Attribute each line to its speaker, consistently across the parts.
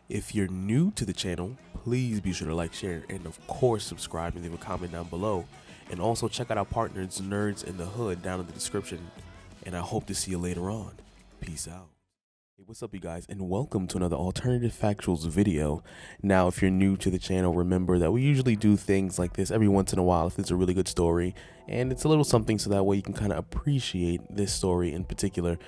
Speaker 1: If you're new to the channel, please be sure to like, share, and of course subscribe and leave a comment down below. And also check out our partners, Nerds in the Hood, down in the description. And I hope to see you later on. Peace out. Hey, what's up you guys, and welcome to another alternative factuals video. Now, if you're new to the channel, remember that we usually do things like this every once in a while if it's a really good story, and it's a little something so that way you can kind of appreciate this story in particular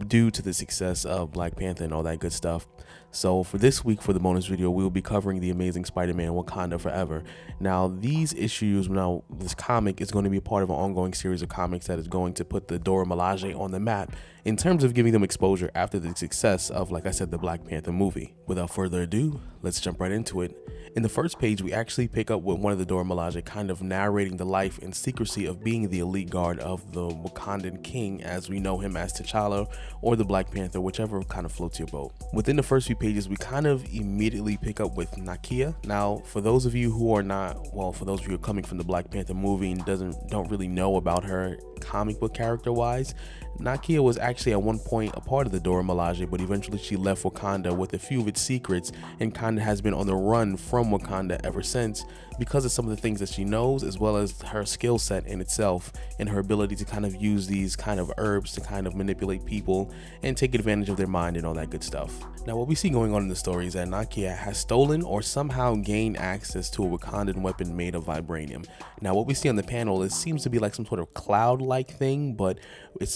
Speaker 1: due to the success of Black Panther and all that good stuff. So for this week, for the bonus video, we will be covering the Amazing Spider-Man Wakanda Forever. Now, this comic is going to be a part of an ongoing series of comics that is going to put the Dora Milaje on the map in terms of giving them exposure after the success of, like I said, the Black Panther movie. Without further ado, let's jump right into it. In the first page, we actually pick up with one of the Dora Milaje kind of narrating the life and secrecy of being the elite guard of the Wakandan king, as we know him as T'Challa or the Black Panther, whichever kind of floats your boat. Within the first few pages, we kind of immediately pick up with Nakia. Now, for those of you who are not, well, for those of you who are coming from the Black Panther movie and don't really know about her comic book character wise, Nakia was actually at one point a part of the Dora Milaje, but eventually she left Wakanda with a few of its secrets and kind of has been on the run from Wakanda ever since because of some of the things that she knows, as well as her skill set in itself and her ability to kind of use these kind of herbs to kind of manipulate people and take advantage of their mind and all that good stuff. Now, what we see going on in the story is that Nakia has stolen or somehow gained access to a Wakandan weapon made of vibranium. Now, what we see on the panel, it seems to be like some sort of cloud-like thing, but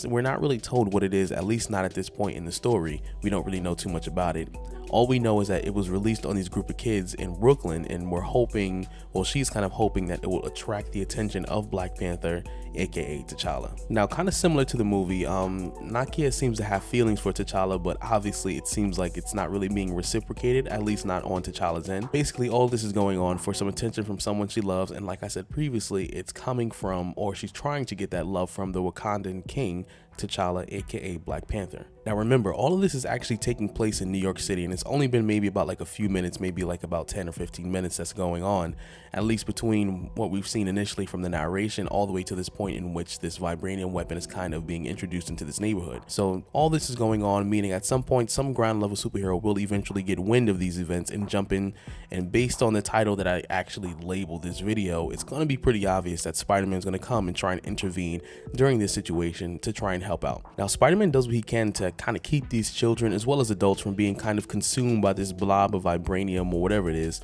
Speaker 1: we're not really told what it is, at least not at this point in the story. We don't really know too much about it. All we know is that it was released on these group of kids in Brooklyn, and we're hoping, well, she's kind of hoping that it will attract the attention of Black Panther, aka T'Challa. Now, kind of similar to the movie, Nakia seems to have feelings for T'Challa, but obviously it seems like it's not really being reciprocated, at least not on T'Challa's end. Basically, all this is going on for some attention from someone she loves, and like I said previously, it's coming from, or she's trying to get that love from, the Wakandan king, T'Challa, aka Black Panther. Now remember, all of this is actually taking place in New York City, and it's only been maybe about like a few minutes, maybe like about 10 or 15 minutes that's going on, at least between what we've seen initially from the narration all the way to this point in which this vibranium weapon is kind of being introduced into this neighborhood. So all this is going on, meaning at some point some ground level superhero will eventually get wind of these events and jump in, and based on the title that I actually labeled this video, it's going to be pretty obvious that Spider-Man is going to come and try and intervene during this situation to try and help out. Now, Spider-Man does what he can to kind of keep these children as well as adults from being kind of consumed by this blob of vibranium or whatever it is.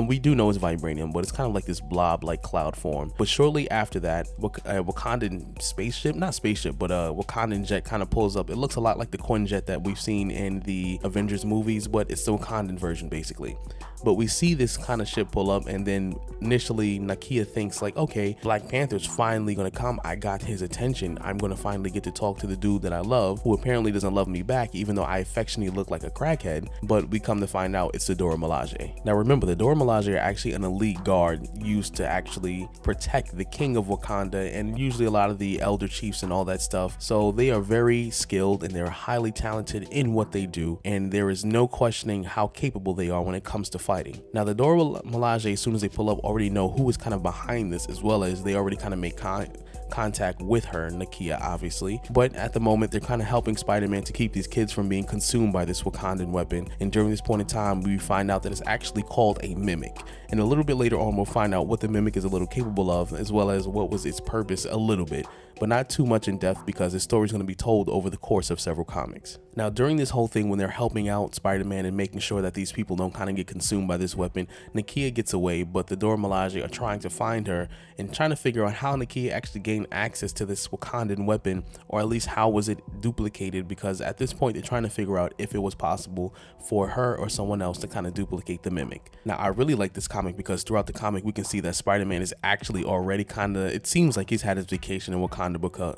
Speaker 1: We do know it's vibranium, but it's kind of like this blob like cloud form. But shortly after that, Wakandan spaceship, not spaceship, but a Wakandan jet kind of pulls up. It looks a lot like the Quinjet that we've seen in the Avengers movies, but it's the Wakandan version basically. But we see this kind of ship pull up, and then initially Nakia thinks like, okay, Black Panther's finally gonna come. I got his attention. I'm gonna finally get to talk to the dude that I love, who apparently doesn't love me back, even though I affectionately look like a crackhead. But we come to find out it's the Dora Milaje. Now remember, the Dora Milaje are actually an elite guard used to actually protect the king of Wakanda and usually a lot of the elder chiefs and all that stuff. So they are very skilled and they're highly talented in what they do, and there is no questioning how capable they are when it comes to fighting. Now, the Dora Milaje, as soon as they pull up, already know who is kind of behind this, as well as they already kind of make contact with her, Nakia, obviously. But at the moment, they're kind of helping Spider-Man to keep these kids from being consumed by this Wakandan weapon. And during this point in time, we find out that it's actually called a mimic. And a little bit later on, we'll find out what the mimic is a little capable of, as well as what was its purpose a little bit, but not too much in depth because the story is going to be told over the course of several comics. Now, during this whole thing, when they're helping out Spider-Man and making sure that these people don't kind of get consumed by this weapon, Nakia gets away, but the Dora Milaje are trying to find her and trying to figure out how Nakia actually gained access to this Wakandan weapon, or at least how was it duplicated, because at this point they're trying to figure out if it was possible for her or someone else to kind of duplicate the mimic. Now, I really like this comic because throughout the comic we can see that Spider-Man is actually already kind of, it seems like he's had his vacation in Wakanda because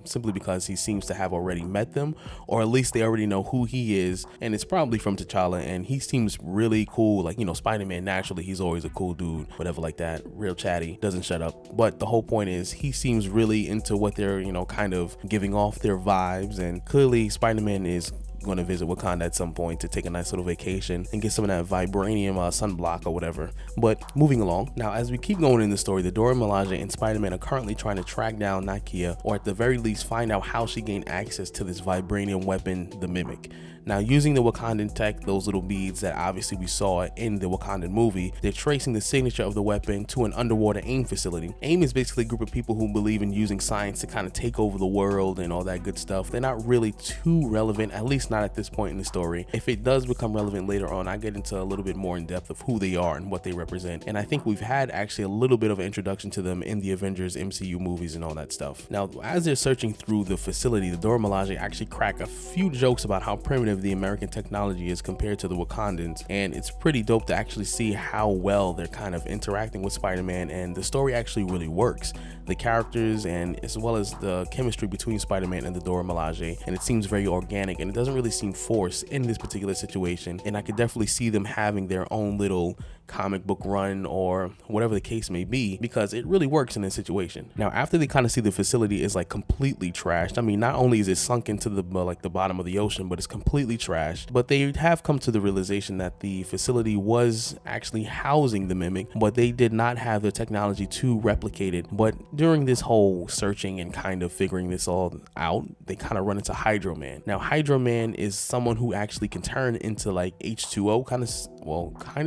Speaker 1: simply because he seems to have already met them, or at least they already know who he is, and it's probably from T'Challa, and he seems really cool. Like, you know, Spider-Man naturally, he's always a cool dude, whatever like that, real chatty, doesn't shut up. But the whole point is he seems really into what they're, you know, kind of giving off their vibes, and clearly Spider-Man is going to visit Wakanda at some point to take a nice little vacation and get some of that vibranium sunblock or whatever. But moving along, now as we keep going in the story, the Dora Milaje and Spider-Man are currently trying to track down Nakia, or at the very least find out how she gained access to this vibranium weapon, the Mimic. Now, using the Wakandan tech, those little beads that obviously we saw in the Wakandan movie, they're tracing the signature of the weapon to an underwater AIM facility. AIM is basically a group of people who believe in using science to kind of take over the world and all that good stuff. They're not really too relevant, at least not at this point in the story. If it does become relevant later on, I get into a little bit more in depth of who they are and what they represent. And I think we've had actually a little bit of an introduction to them in the Avengers MCU movies and all that stuff. Now, as they're searching through the facility, the Dora Milaje actually crack a few jokes about how primitive the American technology is compared to the Wakandans, and it's pretty dope to actually see how well they're kind of interacting with Spider-Man, and the story actually really works. The characters and as well as the chemistry between Spider-Man and the Dora Milaje, and it seems very organic and it doesn't really seem forced in this particular situation, and I could definitely see them having their own little comic book run or whatever the case may be, because it really works in this situation. Now, after they kind of see the facility is like completely trashed, I mean, not only is it sunk into the like the bottom of the ocean, but it's completely trashed. But they have come to the realization that the facility was actually housing the Mimic, but they did not have the technology to replicate it. But during this whole searching and kind of figuring this all out, they kind of run into Hydro Man. Now, Hydro Man is someone who actually can turn into like H2O, kind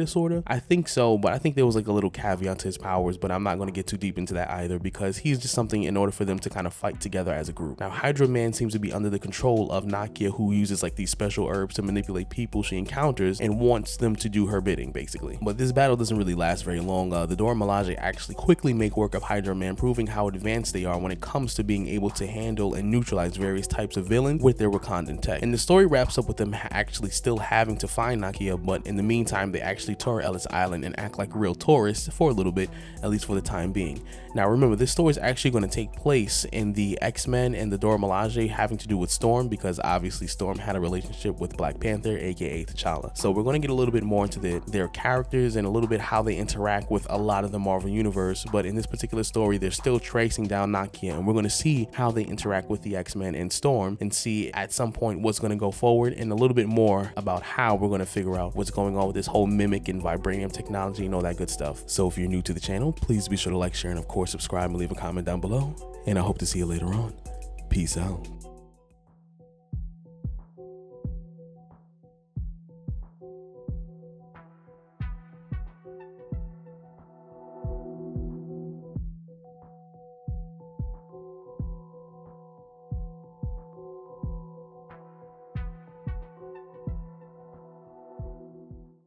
Speaker 1: of sort of. I think so, but I think there was like a little caveat to his powers, but I'm not going to get too deep into that either, because he's just something in order for them to kind of fight together as a group. Now, Hydro Man seems to be under the control of Nakia, who uses like these special herbs to manipulate people she encounters and wants them to do her bidding, basically. But this battle doesn't really last very long. The Dora Milaje actually quickly make work of Hydro Man, proving how advanced they are when it comes to being able to handle and neutralize various types of villains with their Wakandan tech. And the story wraps up with them actually still having to find Nakia, but in the meantime, they actually tour Ellis Island and act like real tourists for a little bit, at least for the time being. Now, remember, this story is actually going to take place in the X-Men and the Dora Milaje having to do with Storm, because obviously Storm had a relationship with Black Panther, aka T'Challa. So we're going to get a little bit more into their characters and a little bit how they interact with a lot of the Marvel universe. But in this particular story, they're still tracing down Nakia, and we're going to see how they interact with the X-Men and Storm, and see at some point what's going to go forward, and a little bit more about how we're going to figure out what's going on with this whole Mimic and vibranium technology and all that good stuff. So if you're new to the channel, please be sure to like, share, and of course subscribe and leave a comment down below, and I hope to see you later on. Peace out.